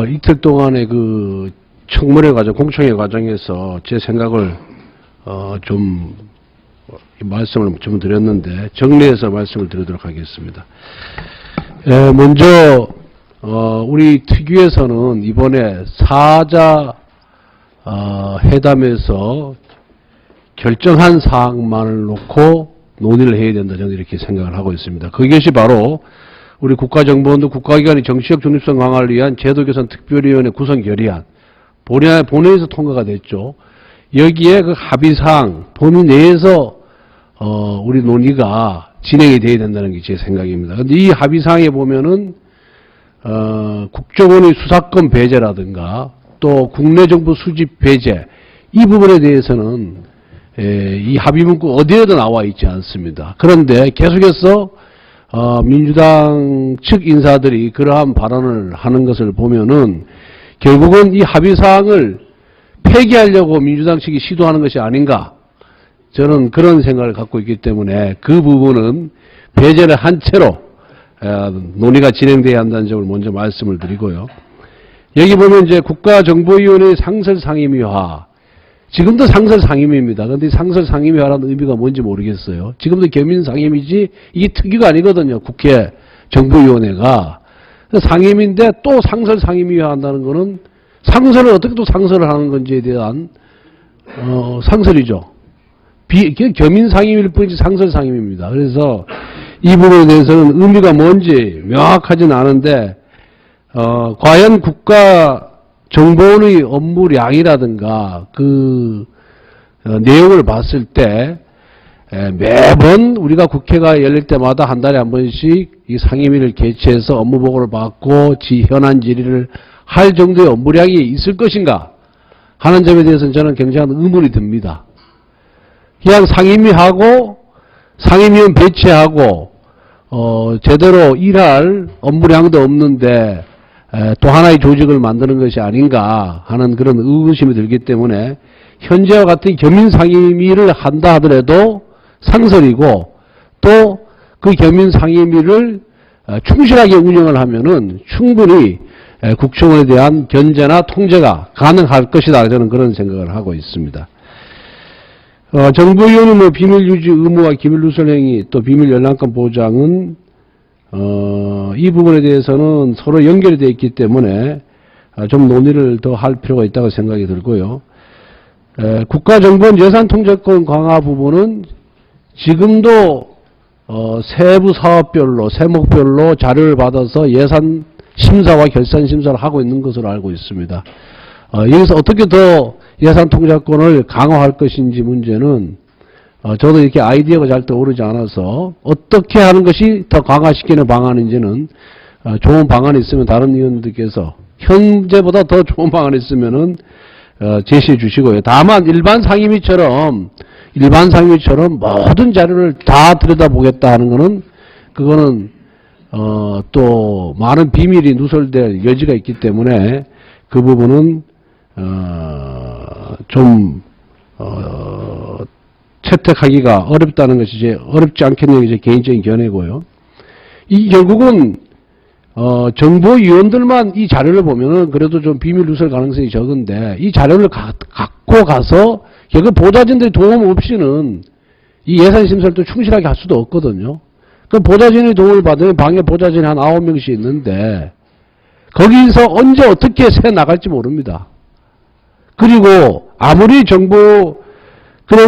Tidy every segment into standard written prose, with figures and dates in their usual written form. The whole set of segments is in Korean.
이틀 동안의 그 청문회 과정, 공청회 과정에서 제 생각을 말씀을 좀 드렸는데 정리해서 말씀을 드리도록 하겠습니다. 먼저 우리 특위에서는 이번에 4자 회담에서 결정한 사항만을 놓고 논의를 해야 된다, 저는 이렇게 생각을 하고 있습니다. 그것이 바로 우리 국가정보원도 국가기관의 정치적 중립성 강화를 위한 제도 개선 특별위원회 구성 결의안, 본회의에서 통과가 됐죠. 여기에 그 합의사항 범위 내에서 우리 논의가 진행이 돼야 된다는 게 제 생각입니다. 그런데 이 합의사항에 보면은 국정원의 수사권 배제라든가 또 국내 정부 수집 배제, 이 부분에 대해서는 이 합의 문구 어디에도 나와 있지 않습니다. 그런데 계속해서 민주당 측 인사들이 그러한 발언을 하는 것을 보면은 결국은 이 합의사항을 폐기하려고 민주당 측이 시도하는 것이 아닌가, 저는 그런 생각을 갖고 있기 때문에 그 부분은 배제를 한 채로 논의가 진행돼야 한다는 점을 먼저 말씀을 드리고요. 여기 보면 이제 국가정보위원회 상설상임위화, 지금도 상설상임위입니다. 그런데 상설상임위화라는 의미가 뭔지 모르겠어요. 지금도 겸임상임이지 이게 특위가 아니거든요. 국회 정보위원회가. 상임인데 또 상설상임위화 한다는 거는 상설을 어떻게 또 상설을 하는 건지에 대한 상설이죠. 겸임상임일 뿐이지 상설상임입니다. 그래서 이 부분에 대해서는 의미가 뭔지 명확하진 않은데 과연 국가정보원의 업무량이라든가 그 내용을 봤을 때 매번 우리가 국회가 열릴 때마다 한 달에 한 번씩 이 상임위를 개최해서 업무 보고를 받고 현안 질의를 할 정도의 업무량이 있을 것인가 하는 점에 대해서는 저는 굉장한 의문이 듭니다. 그냥 상임위하고 상임위원 배치하고 제대로 일할 업무량도 없는데 또 하나의 조직을 만드는 것이 아닌가 하는 그런 의구심이 들기 때문에 현재와 같은 겸임상임위를 한다 하더라도 상설이고 또 그 겸임상임위를 충실하게 운영을 하면은 충분히 국정원에 대한 견제나 통제가 가능할 것이다, 저는 그런 생각을 하고 있습니다. 정보위원회 비밀유지 의무와 기밀누설 행위 또 비밀 열람권 보장은 이 부분에 대해서는 서로 연결이 되어 있기 때문에 좀 논의를 더 할 필요가 있다고 생각이 들고요. 국가정보원 예산통제권 강화 부분은 지금도 세부 사업별로 세목별로 자료를 받아서 예산 심사와 결산 심사를 하고 있는 것으로 알고 있습니다. 여기서 어떻게 더 예산 통제권을 강화할 것인지 문제는 저도 이렇게 아이디어가 잘 떠오르지 않아서 어떻게 하는 것이 더 강화시키는 방안인지는 좋은 방안이 있으면 다른 의원들께서 현재보다 더 좋은 방안이 있으면은 제시해 주시고요. 다만 일반 상임위처럼 모든 자료를 다 들여다보겠다 하는 거는 그거는 또 많은 비밀이 누설될 여지가 있기 때문에 그 부분은 좀 채택하기가 어렵다는 것이 어렵지 않겠냐는 게 제 개인적인 견해고요. 이 결국은 정보위원들만 이 자료를 보면은 그래도 좀 비밀 누설 가능성이 적은데 이 자료를 갖고 가서 결국 보좌진들의 도움 없이는 이 예산 심사를 또 충실하게 할 수도 없거든요. 그 보좌진의 도움을 받으면 방에 보좌진이 한 9명씩 있는데 거기서 언제 어떻게 새 나갈지 모릅니다. 그리고 아무리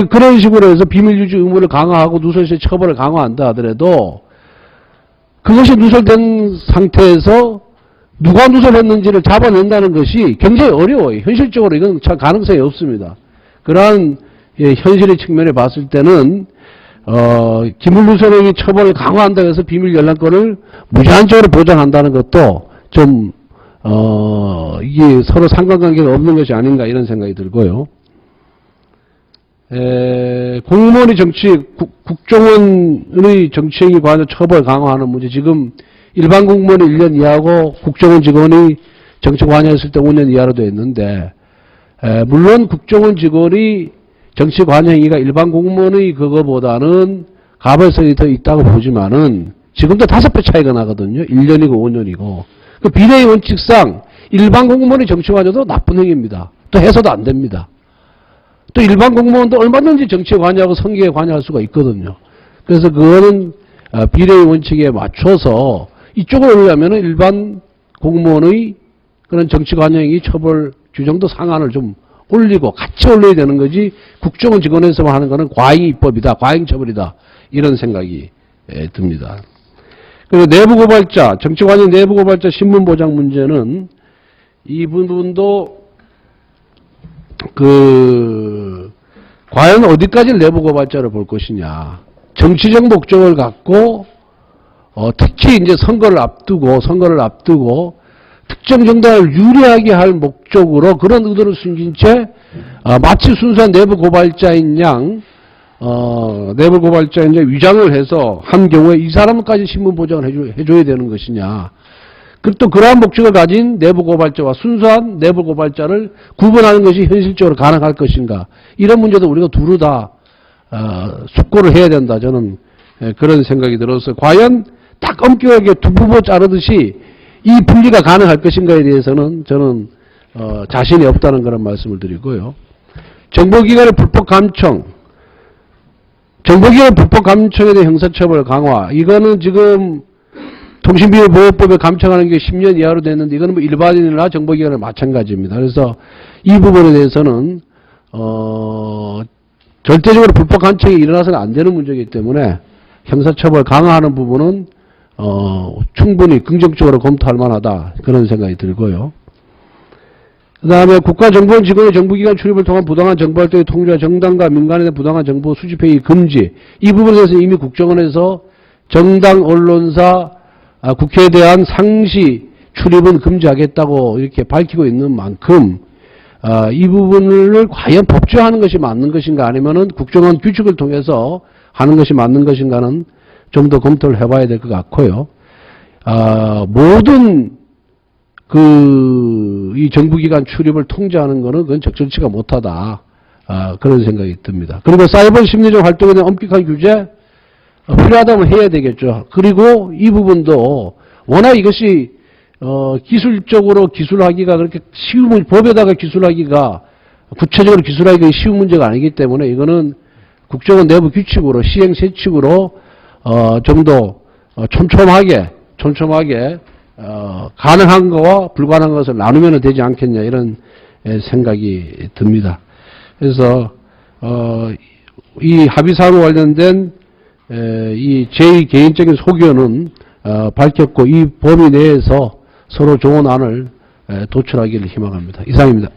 그런 식으로 해서 비밀유지 의무를 강화하고 누설시 처벌을 강화한다 하더라도 그것이 누설된 상태에서 누가 누설했는지를 잡아낸다는 것이 굉장히 어려워요. 현실적으로 이건 참 가능성이 없습니다. 그러한 현실의 측면에 봤을 때는 기밀누설행위 처벌을 강화한다고 해서 비밀 열람권을 무제한적으로 보장한다는 것도 좀 이게 서로 상관관계가 없는 것이 아닌가 이런 생각이 들고요. 공무원의 국정원의 정치행위 관여 처벌 강화하는 문제, 지금 일반 공무원이 1년 이하고 국정원 직원이 정치 관여했을 때 5년 이하로 되어 있는데 물론 국정원 직원이 정치 관여 행위가 일반 공무원의 그거보다는 가벌성이 더 있다고 보지만은 지금도 5배 차이가 나거든요. 1년이고 5년이고. 그 비례의 원칙상 일반 공무원이 정치 관여도 나쁜 행위입니다. 또 해서도 안 됩니다. 또 일반 공무원도 얼마든지 정치에 관여하고 선거에 관여할 수가 있거든요. 그래서 그거는 비례의 원칙에 맞춰서 이쪽을 올리려면 일반 공무원의 그런 정치 관여 행위 처벌 규정도 상한을 좀 올리고 같이 올려야 되는 거지, 국정원 직원에서만 하는 거는 과잉 입법이다, 과잉 처벌이다, 이런 생각이 듭니다. 그리고 내부 고발자, 정치 관여 내부 고발자 신문 보장 문제는 이 부분도 과연 어디까지 내부 고발자를 볼 것이냐. 정치적 목적을 갖고 특히 이제 선거를 앞두고 특정 정당을 유리하게 할 목적으로 그런 의도를 숨긴 채 마치 순수한 내부 고발자인 양 위장을 해서 한 경우에 이 사람까지 신문 보장을 해줘야 되는 것이냐. 또 그러한 목적을 가진 내부 고발자와 순수한 내부 고발자를 구분하는 것이 현실적으로 가능할 것인가. 이런 문제도 우리가 두루 다 숙고를 해야 된다. 저는 그런 생각이 들어서 과연 딱 엄격하게 두부보 자르듯이 이 분리가 가능할 것인가에 대해서는 저는 자신이 없다는 그런 말씀을 드리고요. 정보기관의 불법 감청에 대한 형사처벌 강화, 이거는 지금 통신비밀보호법에 감청하는 게 10년 이하로 됐는데 이거는 뭐 일반인이나 정보기관은 마찬가지입니다. 그래서 이 부분에 대해서는 절대적으로 불법 감청이 일어나서는 안 되는 문제이기 때문에 형사처벌 강화하는 부분은 충분히 긍정적으로 검토할 만하다, 그런 생각이 들고요. 그 다음에 국가정보원 직원의 정부기관 출입을 통한 부당한 정보활동의 통제와 정당과 민간에 대한 부당한 정보 수집행위 금지, 이 부분에 대해서 이미 국정원에서 정당, 언론사, 국회에 대한 상시 출입은 금지하겠다고 이렇게 밝히고 있는 만큼 이 부분을 과연 법제화하는 것이 맞는 것인가, 아니면은 국정원 규칙을 통해서 하는 것이 맞는 것인가는 좀 더 검토를 해봐야 될 것 같고요. 모든 이 정부기관 출입을 통제하는 것은 그건 적절치가 못하다, 그런 생각이 듭니다. 그리고 사이버 심리적 활동에 대한 엄격한 규제 필요하다면 해야 되겠죠. 그리고 이 부분도 워낙 이것이 기술적으로 기술하기가 그렇게 법에다가 기술하기가, 구체적으로 기술하기가 쉬운 문제가 아니기 때문에 이거는 국정원 내부 규칙으로, 시행세칙으로 좀 더 촘촘하게 가능한 거와 불가능한 것을 나누면 되지 않겠냐, 이런 생각이 듭니다. 그래서 이 합의사항과 관련된 이 제2 개인적인 소견은 밝혔고, 이 범위 내에서 서로 좋은 안을 도출하기를 희망합니다. 이상입니다.